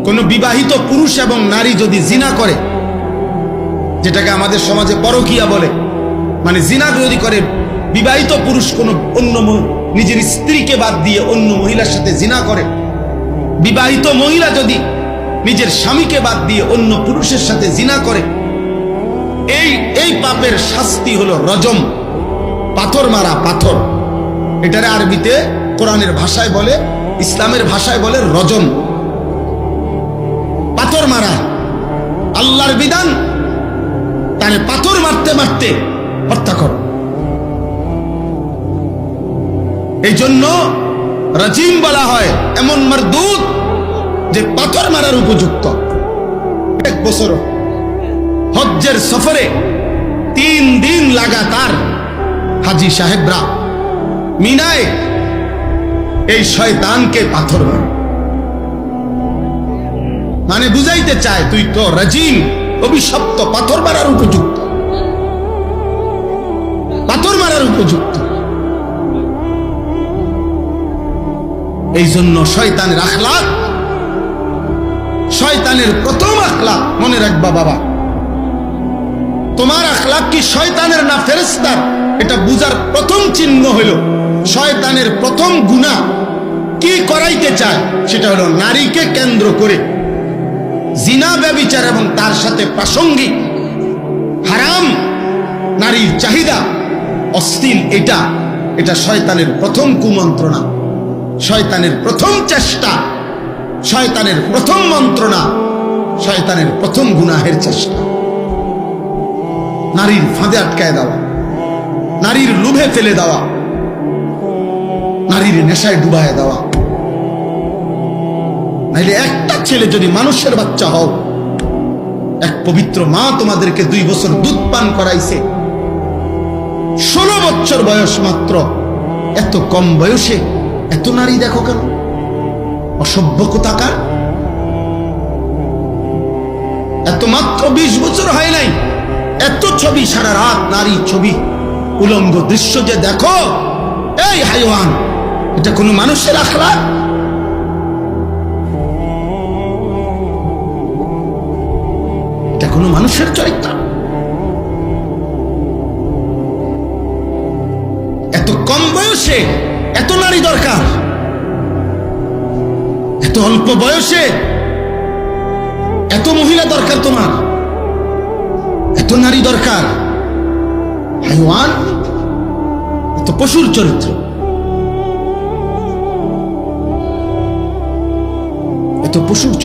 কোন বিবাহিত পুরুষ এবং নারী যদি জিনা করে, যেটাকে আমাদের সমাজে পরকীয়া বলে, মানে জিনা যদি করে বিবাহিত পুরুষ কোন অন্য নিজের স্ত্রীকে বাদ দিয়ে অন্য মহিলার সাথে জিনা করে, বিবাহিত মহিলা যদি নিজের স্বামীকে বাদ দিয়ে অন্য পুরুষের সাথে জিনা করে, এই পাপের শাস্তি হলো রজম, পাথর মারা। পাথর, এটারে আরবিতে কোরআনের ভাষায় বলে, ইসলামের ভাষায় বলে রজম, পাথর মারা। আল্লাহর বিধান, তারে পাথর মারতে মারতে হত্যা করো। এই জন্য রাজিম বলা হয় এমন মারদুদ যে পাথর মারার উপযুক্ত। এক বছর হজ্জের সফরে 3 দিন লাগাতার হাজী সাহেবরা মিনায় এই শয়তানকে পাথর মারে। মানে বুঝাইতে চায় তুই তো রাজিম, অভিশপ্ত, পাথর মারার উপযুক্ত, পাথর মারার উপযুক্ত। এই জন্য শয়তানের আখলাক, শয়তানের প্রথম আখলাক মনে রাখবা বাবা, তোমার আখলাক কি শয়তানের না ফেরেশতার, এটা বুঝার প্রথম চিহ্ন হইল শয়তানের প্রথম গুনাহ কি করাইতে চায়, সেটা হলো নারীকে কেন্দ্র করে জিনা, ব্যভিচার এবং তার সাথে প্রাসঙ্গিক হারাম নারীর চাহিদা, অশ্লীল, এটা শয়তানের প্রথম কুমন্ত্রণা, শয়তানের প্রথম চেষ্টা, শয়তানের প্রথম মন্ত্রণা, শয়তানের প্রথম গুনাহের চেষ্টা। নারীর ফাঁদে আটকায় দেওয়া, নারীর লোভে ফেলে দেওয়া, নারীর নেশায় ডুবায় দেওয়া। নাইলে একটা ছেলে যদি মানুষের বাচ্চা হও, এক পবিত্র মা তোমাদেরকে 2 বছর দুধ পান করাইছে, 16 বছর বয়স মাত্র, এত কম বয়সে এত নারী দেখো কেন? অসভ্য কোথাকার। এত মাত্র 20 বছর হয় নাই, এত ছবি, সারা রাত নারী ছবি, উলঙ্গ দৃশ্য যে দেখো, এই হাইওয়ান, এটা কোনো মানুষের আখলাক? এটা কোনো মানুষের চরিত্র? এত কম বয়সে এত নারী দরকার, এত অল্প বয়সে এত মহিলা দরকার, তোমার এত নারী দরকার? হাইওয়ান, এত পশুর চরিত্র, এত পশুর